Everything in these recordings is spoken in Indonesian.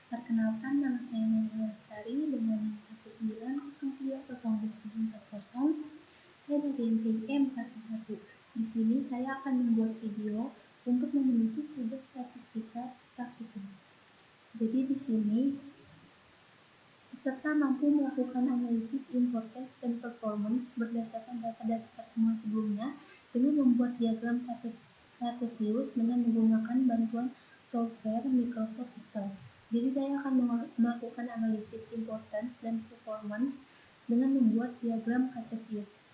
Perkenalkan, nama saya Nabila Lestari dengan NIM 190302440. Saya dari NPM 41. Di sini saya akan membuat video untuk memenuhi tugas statistika praktikum. Jadi di sini peserta mampu melakukan analisis importance dan performance berdasarkan data-data pertemuan sebelumnya dengan membuat diagram kartesius dengan menggunakan bantuan software Microsoft Excel. Jadi saya akan melakukan analisis importance dan performance dengan membuat diagram kartesius.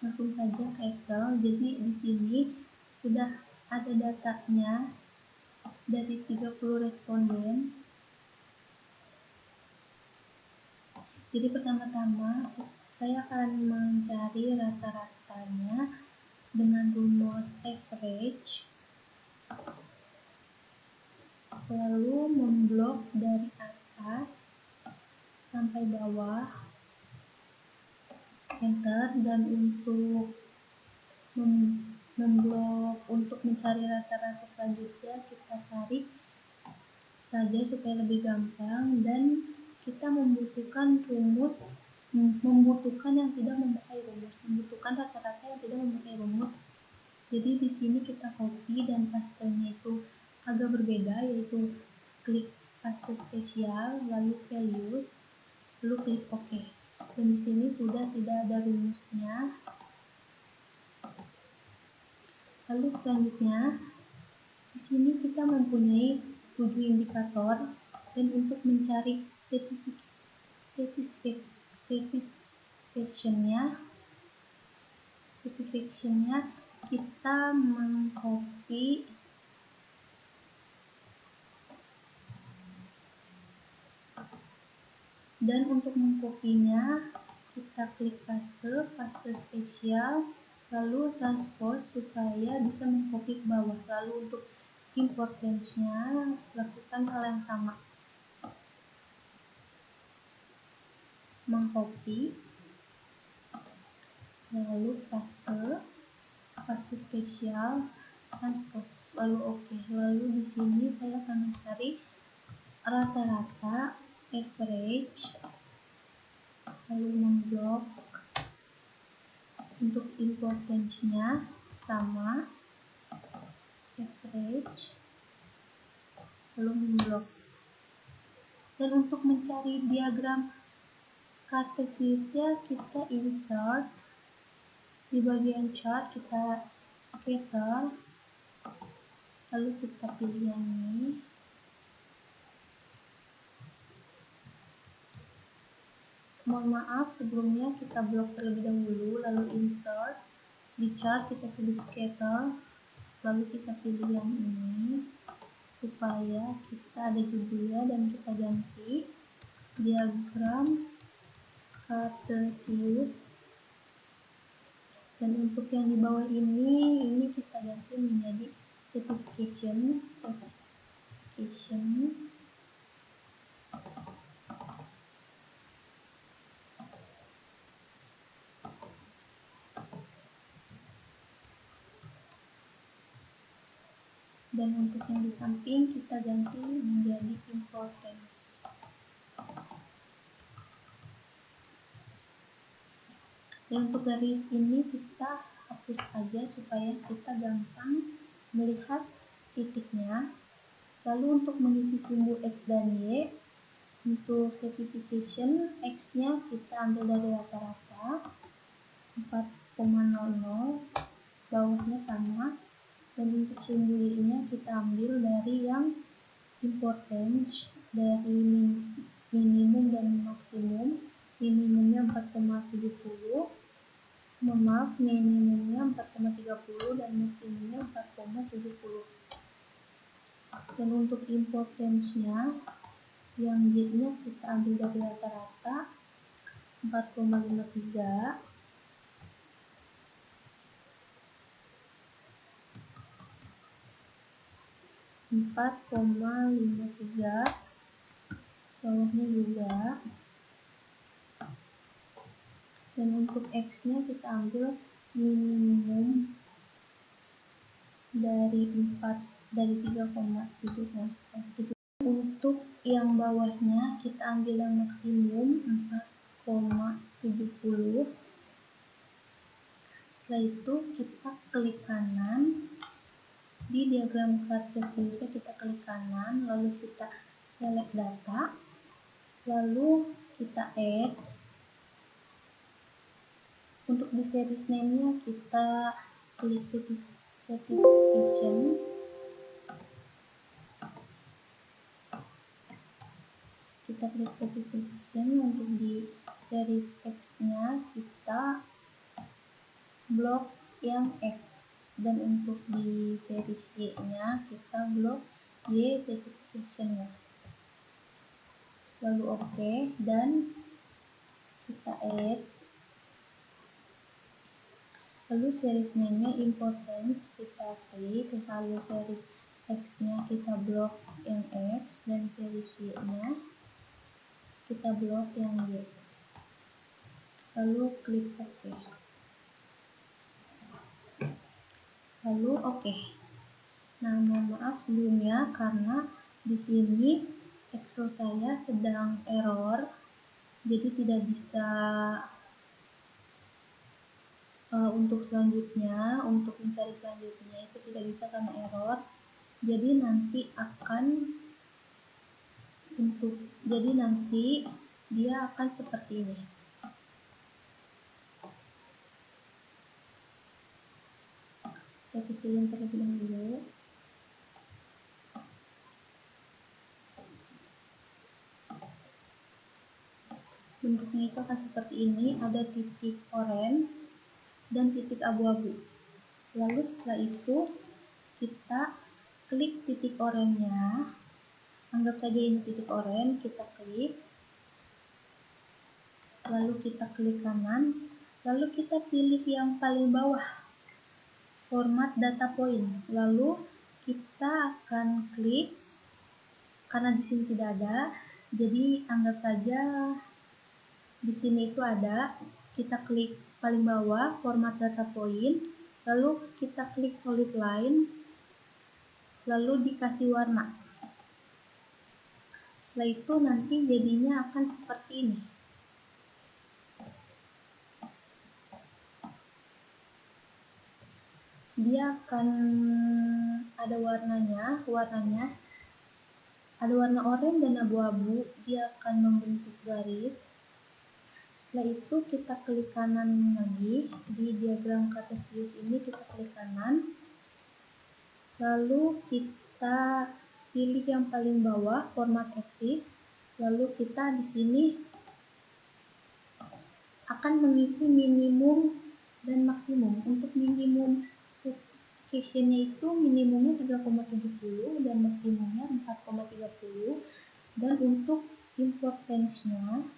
Langsung saja ke Excel. Jadi di sini sudah ada datanya dari 30 responden. Jadi pertama-tama saya akan mencari rata-ratanya dengan rumus average, lalu memblok dari atas sampai bawah, enter, dan untuk memblok untuk mencari rata-rata selanjutnya kita tarik saja supaya lebih gampang, dan kita membutuhkan membutuhkan rata-rata yang tidak memakai rumus. Jadi di sini kita copy dan pastenya itu agak berbeda, yaitu klik paste spesial, lalu values, lalu klik OK. Dan di sini sudah tidak ada rumusnya. Lalu selanjutnya di sini kita mempunyai 7 indikator, dan untuk mencari satisfaction-nya kita mengcopy dan untuk mengkopinya kita klik paste spesial, lalu transpose supaya bisa mengcopy ke bawah. Lalu untuk importance-nya lakukan hal yang sama, mengcopy, lalu paste spesial, transpose, lalu OK. Lalu di sini saya akan mencari rata-rata, average, lalu memblok. Untuk importance-nya sama, average, lalu memblok. Dan untuk mencari diagram kartesiusnya kita insert. Di bagian chart kita scatter, lalu kita pilih yang ini. Mohon maaf, sebelumnya kita blok terlebih dahulu, lalu insert. Di chart kita pilih scatter, lalu kita pilih yang ini supaya kita ada judulnya, dan kita ganti diagram kartesius. Dan untuk yang di bawah ini kita ganti menjadi certification. Dan untuk yang di samping kita ganti menjadi importance. Dan untuk garis ini kita hapus saja supaya kita gampang melihat titiknya. Lalu untuk mengisi sumbu X dan Y, untuk certification X-nya kita ambil dari rata-rata 4,00, bawahnya sama. Dan untuk sumbu Y-nya kita ambil dari yang importance, dari minimum dan maksimum. Minimumnya 4,70, minimumnya 4,30 dan maksimumnya 4,70. Dan untuk importance-nya yang Y-nya kita ambil dari rata-rata 4,53, bawahnya juga. Dan untuk X-nya kita ambil minimum dari 3,7. Untuk yang bawahnya kita ambil yang maksimum 4,70. Setelah itu kita klik kanan. Di diagram kartesiusnya kita klik kanan, lalu kita select data, lalu kita add. Untuk di series name-nya kita klik certification. Kita klik certification. Untuk di series X-nya kita blok yang X, dan untuk di series Y-nya kita blok Y certification-nya. Lalu OK, dan kita add. Lalu series name-nya importance kita klik, lalu series X-nya kita blok yang X, dan series Y-nya kita blok yang Y. Lalu klik OK. Lalu OK. Nah, mohon maaf sebelumnya karena di sini Excel saya sedang error, jadi tidak bisa untuk selanjutnya, untuk mencari selanjutnya itu tidak bisa karena error. Jadi nanti dia akan seperti ini. Saya kecilin terlebih dahulu. Bentuknya itu akan seperti ini, ada titik oranye dan titik abu-abu. Lalu setelah itu kita klik titik oranye-nya, anggap saja ini titik oranye, kita klik, lalu kita klik kanan, lalu kita pilih yang paling bawah, format data point, lalu kita akan klik, karena di sini tidak ada, jadi anggap saja di sini itu ada, kita klik paling bawah, format data point, lalu kita klik solid line, lalu dikasih warna. Setelah itu nanti jadinya akan seperti ini. Dia akan ada warnanya ada warna oranye dan abu-abu, dia akan membentuk garis. Setelah itu kita klik kanan lagi, di diagram kartesius ini kita klik kanan, lalu kita pilih yang paling bawah, format axis, lalu kita di sini akan mengisi minimum dan maksimum. Untuk minimum specification-nya itu minimumnya 3,70 dan maksimumnya 4,30, dan untuk importance-nya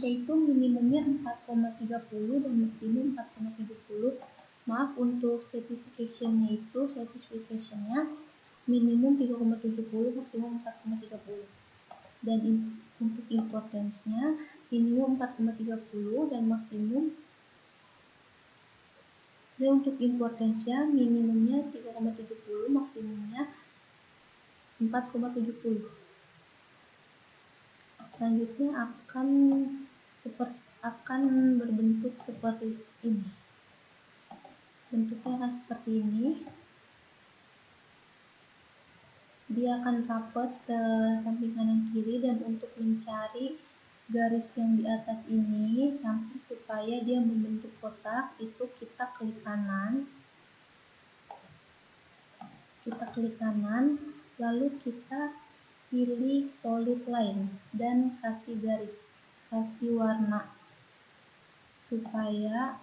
itu minimumnya 4,30 dan maksimum 4,70. Maaf, untuk certification-nya minimum 3,70, maksimum 4,30. Dan untuk importance-nya minimum 4,30 dan maksimum. Dan untuk importance-nya minimumnya 3,70, maksimumnya 4,70. Selanjutnya akan berbentuk seperti ini. Bentuknya akan seperti ini. Dia akan rapat ke samping kanan kiri, dan untuk mencari garis yang di atas ini sampai supaya dia membentuk kotak, itu kita klik kanan. Lalu kita pilih solid line dan kasih garis, kasih warna supaya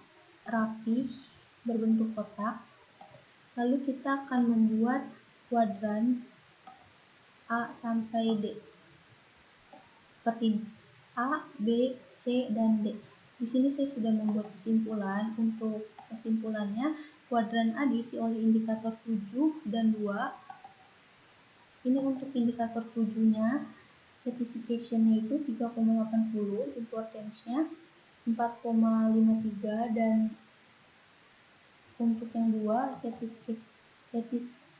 rapi berbentuk kotak. Lalu kita akan membuat kuadran A sampai D seperti ini, A, B, C, dan D. Di sini saya sudah membuat kesimpulan. Untuk kesimpulannya, kuadran A diisi oleh indikator 7 dan 2. Ini untuk indikator 7-nya, certification-nya itu 3,80, importance-nya 4,53, dan untuk yang 2, certificate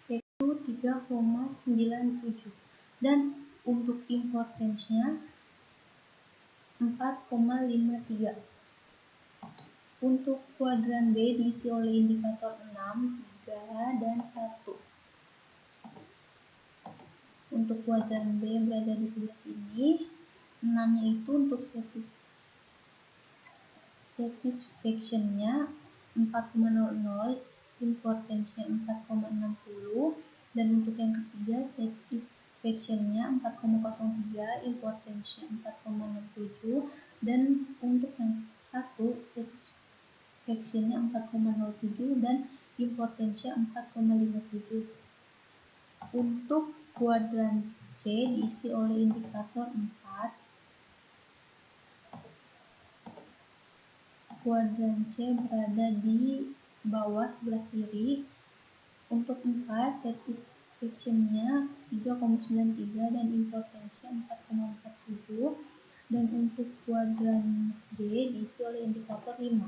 itu 3,97 dan untuk importance-nya 4,53. Untuk kuadran B diisi oleh indikator 6, 3, dan 1. Untuk kuadran B berada di sebelah sini. 6-nya itu untuk satisfaction-nya 4,00, importance-nya 4,60, dan untuk yang ketiga satisfaction-nya 4,03, importance-nya 4,67, dan untuk yang satu satisfaction-nya 4,07 dan importance-nya 4,57. Untuk kuadran C diisi oleh indikator 4. Kuadran C berada di bawah sebelah kiri. Untuk 4, satisfaction-nya 3,93 dan importance-nya 4,47. Dan untuk kuadran D diisi oleh indikator 5.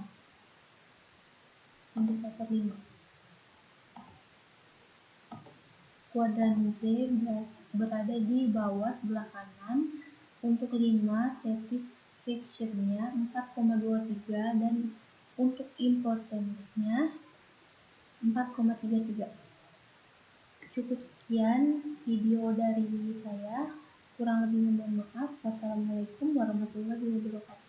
Kuadran D berada di bawah sebelah kanan. Untuk 5, satisfaction-nya 4,23 dan untuk importance-nya 4,33. Cukup sekian video dari saya. Kurang lebihnya mohon maaf. Wassalamualaikum warahmatullahi wabarakatuh.